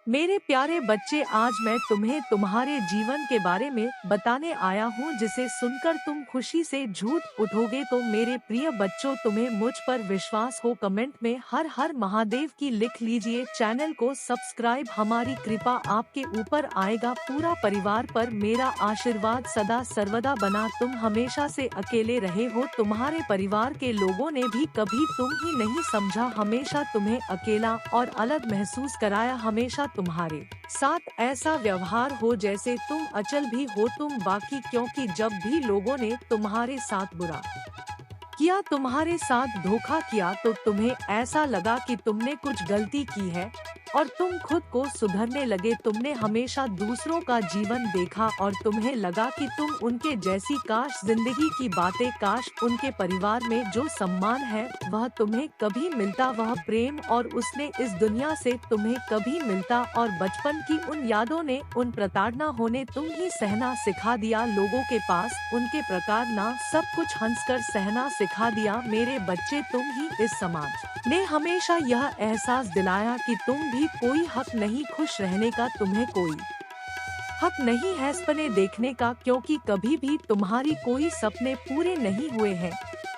मेरे प्यारे बच्चे, आज मैं तुम्हें तुम्हारे जीवन के बारे में बताने आया हूँ, जिसे सुनकर तुम खुशी से झूम उठोगे। तो मेरे प्रिय बच्चों, तुम्हें मुझ पर विश्वास हो, कमेंट में हर हर महादेव की लिख लीजिए। चैनल को सब्सक्राइब, हमारी कृपा आपके ऊपर आएगा। पूरा परिवार पर मेरा आशीर्वाद सदा सर्वदा बना। तुम हमेशा से अकेले रहे हो, तुम्हारे परिवार के लोगों ने भी कभी तुम ही नहीं समझा, हमेशा तुम्हें अकेला और अलग महसूस कराया। हमेशा तुम्हारे साथ ऐसा व्यवहार हो जैसे तुम अचल भी हो तुम बाकी, क्योंकि जब भी लोगों ने तुम्हारे साथ बुरा किया, तुम्हारे साथ धोखा किया, तो तुम्हें ऐसा लगा कि तुमने कुछ गलती की है और तुम खुद को सुधरने लगे। तुमने हमेशा दूसरों का जीवन देखा और तुम्हें लगा कि तुम उनके जैसी, काश जिंदगी की बातें, काश उनके परिवार में जो सम्मान है वह तुम्हें कभी मिलता, वह प्रेम और उसने इस दुनिया से तुम्हें कभी मिलता। और बचपन की उन यादों ने, उन प्रताड़ना होने तुम ही सहना सिखा दिया। लोगों के पास उनके प्रकार ना, सब कुछ हंसकर सहना सिखा दिया। मेरे बच्चे, तुम ही इस समाज ने हमेशा यह एहसास दिलाया कि तुम भी कोई हक नहीं खुश रहने का, तुम्हें कोई हक नहीं है सपने देखने का, क्योंकि कभी भी तुम्हारी कोई सपने पूरे नहीं हुए हैं,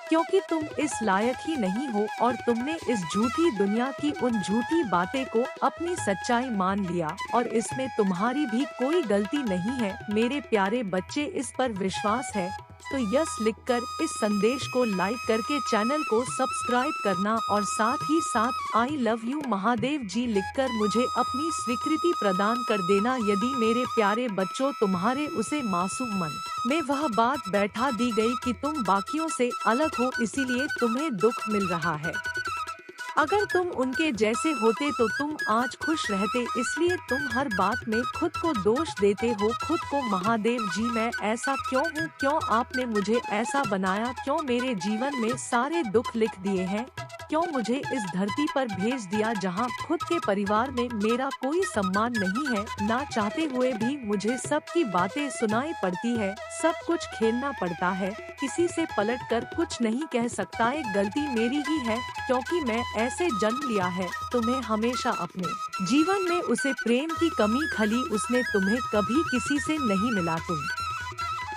क्योंकि तुम इस लायक ही नहीं हो और तुमने इस झूठी दुनिया की उन झूठी बातें को अपनी सच्चाई मान लिया और इसमें तुम्हारी भी कोई गलती नहीं है। मेरे प्यारे बच्चे, इस पर विश्वास है तो यस लिखकर इस संदेश को लाइक करके चैनल को सब्सक्राइब करना और साथ ही साथ आई लव यू महादेव जी लिखकर मुझे अपनी स्वीकृति प्रदान कर देना। यदि मेरे प्यारे बच्चों तुम्हारे उसे मासूम मन में वह बात बैठा दी गई कि तुम बाकियों से अलग हो, इसीलिए तुम्हें दुख मिल रहा है, अगर तुम उनके जैसे होते तो तुम आज खुश रहते, इसलिए तुम हर बात में खुद को दोष देते हो, खुद को। महादेव जी, मैं ऐसा क्यों हूँ, क्यों आपने मुझे ऐसा बनाया, क्यों मेरे जीवन में सारे दुख लिख दिए हैं, क्यों मुझे इस धरती पर भेज दिया जहाँ खुद के परिवार में मेरा कोई सम्मान नहीं है। ना चाहते हुए भी मुझे सबकी बातें सुनाई पड़ती है, सब कुछ खेलना पड़ता है, किसी से पलट कर कुछ नहीं कह सकता। एक गलती मेरी ही है, क्योंकि मैं ऐसे जन्म लिया है। तुम्हें हमेशा अपने जीवन में उसे प्रेम की कमी खली, उसने तुम्हें कभी किसी से नहीं मिला।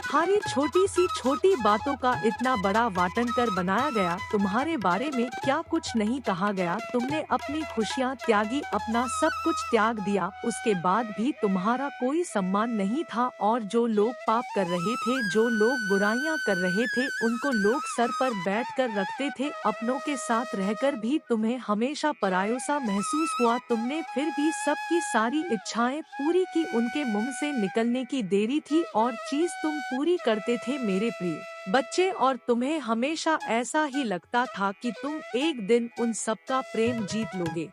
तुम्हारी छोटी सी छोटी बातों का इतना बड़ा वाटन कर बनाया गया, तुम्हारे बारे में क्या कुछ नहीं कहा गया। तुमने अपनी खुशियाँ त्यागी, अपना सब कुछ त्याग दिया, उसके बाद भी तुम्हारा कोई सम्मान नहीं था और जो लोग पाप कर रहे थे, जो लोग बुराइयां कर रहे थे, उनको लोग सर पर बैठ कर रखते थे। अपनों के साथ रहकर भी तुम्हें हमेशा परायों सा महसूस हुआ। तुमने फिर भी सबकी सारी इच्छाएं पूरी की, उनके मुंह से निकलने की देरी थी और चीज तुम पूरी करते थे मेरे प्रिय बच्चे। और तुम्हें हमेशा ऐसा ही लगता था कि तुम एक दिन उन सबका प्रेम जीत लोगे,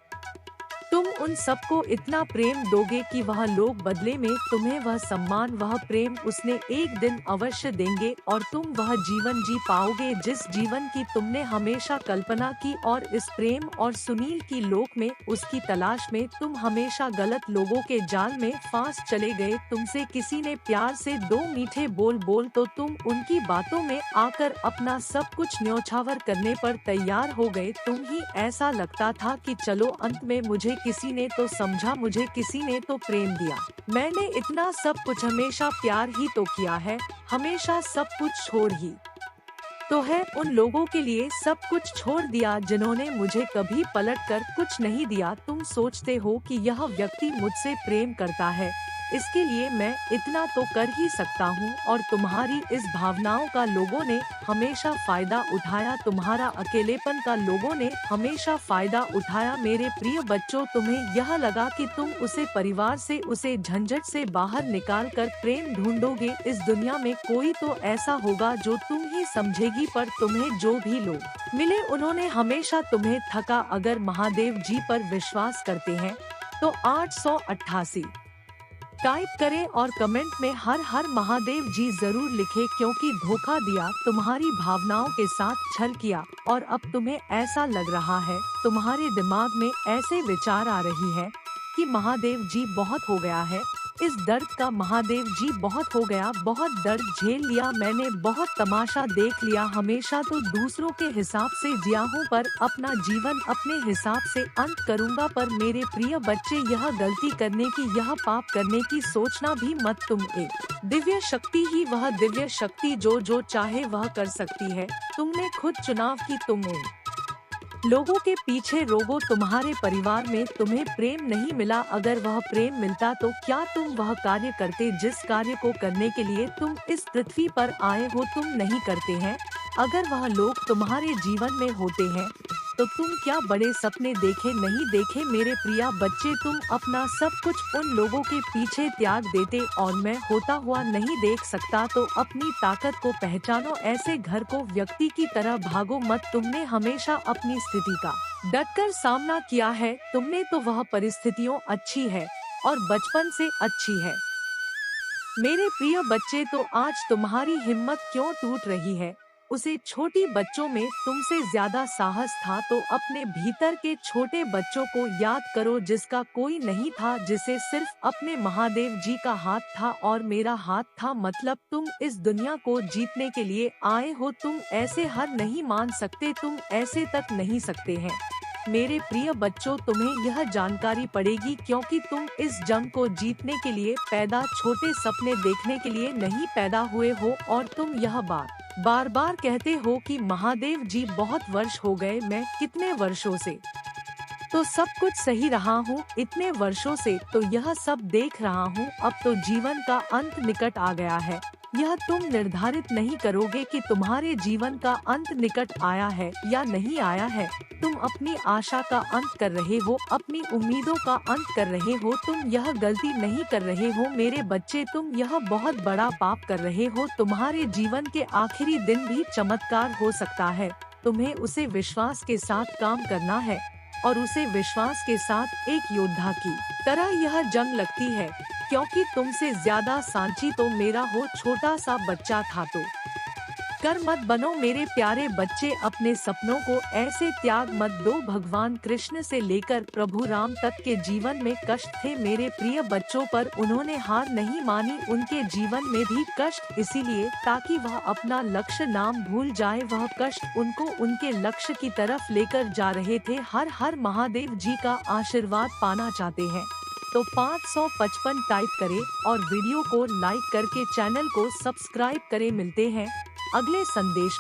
तुम उन सबको इतना प्रेम दोगे कि वह लोग बदले में तुम्हें वह सम्मान, वह प्रेम उसने एक दिन अवश्य देंगे और तुम वह जीवन जी पाओगे जिस जीवन की तुमने हमेशा कल्पना की। और इस प्रेम और सुनील की लोक में, उसकी तलाश में तुम हमेशा गलत लोगों के जाल में फांस चले गए। तुमसे किसी ने प्यार से दो मीठे बोल बोल तो तुम उनकी बातों में आकर अपना सब कुछ न्योछावर करने पर तैयार हो गए। तुम ही ऐसा लगता था कि चलो अंत में मुझे किसी ने तो समझा, मुझे किसी ने तो प्रेम दिया, मैंने इतना सब कुछ हमेशा प्यार ही तो किया है, हमेशा सब कुछ छोड़ ही तो है। उन लोगों के लिए सब कुछ छोड़ दिया जिन्होंने मुझे कभी पलट कर कुछ नहीं दिया। तुम सोचते हो कि यह व्यक्ति मुझसे प्रेम करता है, इसके लिए मैं इतना तो कर ही सकता हूँ, और तुम्हारी इस भावनाओं का लोगों ने हमेशा फायदा उठाया, तुम्हारा अकेलेपन का लोगों ने हमेशा फायदा उठाया। मेरे प्रिय बच्चों, तुम्हें यह लगा कि तुम उसे परिवार से, उसे झंझट से बाहर निकाल कर प्रेम ढूंढोगे। इस दुनिया में कोई तो ऐसा होगा जो तुम ही समझेगी, पर तुम्हें जो भी लोग मिले उन्होंने हमेशा तुम्हें ठगा। अगर महादेव जी पर विश्वास करते हैं तो 888 टाइप करें और कमेंट में हर हर महादेव जी जरूर लिखें, क्योंकि धोखा दिया, तुम्हारी भावनाओं के साथ छल किया और अब तुम्हें ऐसा लग रहा है, तुम्हारे दिमाग में ऐसे विचार आ रही है कि महादेव जी बहुत हो गया है, इस दर्द का महादेव जी बहुत हो गया, बहुत दर्द झेल लिया मैंने, बहुत तमाशा देख लिया, हमेशा तो दूसरों के हिसाब से जिया हूँ पर अपना जीवन अपने हिसाब से अंत करूँगा। पर मेरे प्रिय बच्चे, यह गलती करने की, यह पाप करने की सोचना भी मत। तुम एक दिव्य शक्ति ही वह दिव्य शक्ति जो चाहे वह कर सकती है। तुमने खुद चुनाव की, तुम उन लोगों के पीछे रोगो। तुम्हारे परिवार में तुम्हें प्रेम नहीं मिला, अगर वह प्रेम मिलता तो क्या तुम वह कार्य करते जिस कार्य को करने के लिए तुम इस पृथ्वी पर आए हो? तुम नहीं करते हैं। अगर वह लोग तुम्हारे जीवन में होते हैं तो तुम क्या बड़े सपने देखे नहीं देखे? मेरे प्रिय बच्चे, तुम अपना सब कुछ उन लोगों के पीछे त्याग देते और मैं होता हुआ नहीं देख सकता। तो अपनी ताकत को पहचानो, ऐसे घर को व्यक्ति की तरह भागो मत। तुमने हमेशा अपनी स्थिति का डटकर सामना किया है। तुमने तो वह परिस्थितियों अच्छी है और बचपन से अच्छी है। मेरे प्रिय बच्चे, तो आज तुम्हारी हिम्मत क्यों टूट रही है? उसे छोटी बच्चों में तुमसे ज्यादा साहस था, तो अपने भीतर के छोटे बच्चों को याद करो जिसका कोई नहीं था, जिसे सिर्फ अपने महादेव जी का हाथ था और मेरा हाथ था। मतलब तुम इस दुनिया को जीतने के लिए आए हो। तुम ऐसे हार नहीं मान सकते, तुम ऐसे तक नहीं सकते हैं। मेरे प्रिय बच्चों, तुम्हें यह जानकारी पड़ेगी क्योंकि तुम इस जंग को जीतने के लिए पैदा, छोटे सपने देखने के लिए नहीं पैदा हुए हो। और तुम यह बार बार कहते हो कि महादेव जी बहुत वर्ष हो गए, मैं कितने वर्षों से तो सब कुछ सही रहा हूँ, इतने वर्षों से तो यह सब देख रहा हूँ। अब तो जीवन का अंत निकट आ गया है। यह तुम निर्धारित नहीं करोगे कि तुम्हारे जीवन का अंत निकट आया है या नहीं आया है। तुम अपनी आशा का अंत कर रहे हो, अपनी उम्मीदों का अंत कर रहे हो। तुम यह गलती नहीं कर रहे हो मेरे बच्चे, तुम यह बहुत बड़ा पाप कर रहे हो। तुम्हारे जीवन के आखिरी दिन भी चमत्कार हो सकता है। तुम्हें उसे विश्वास के साथ काम करना है और उसे विश्वास के साथ एक योद्धा की तरह यह जंग लगती है, क्योंकि तुमसे ज्यादा सांची तो मेरा हो छोटा सा बच्चा था। तो कर मत बनो मेरे प्यारे बच्चे, अपने सपनों को ऐसे त्याग मत दो। भगवान कृष्ण से लेकर प्रभु राम तक के जीवन में कष्ट थे मेरे प्रिय बच्चों, पर उन्होंने हार नहीं मानी। उनके जीवन में भी कष्ट इसीलिए ताकि वह अपना लक्ष्य नाम भूल जाए। वह कष्ट उनको उनके लक्ष्य की तरफ लेकर जा रहे थे। हर हर महादेव जी का आशीर्वाद पाना चाहते हैं तो 555 टाइप करें और वीडियो को लाइक करके चैनल को सब्सक्राइब करें। मिलते हैं अगले संदेश।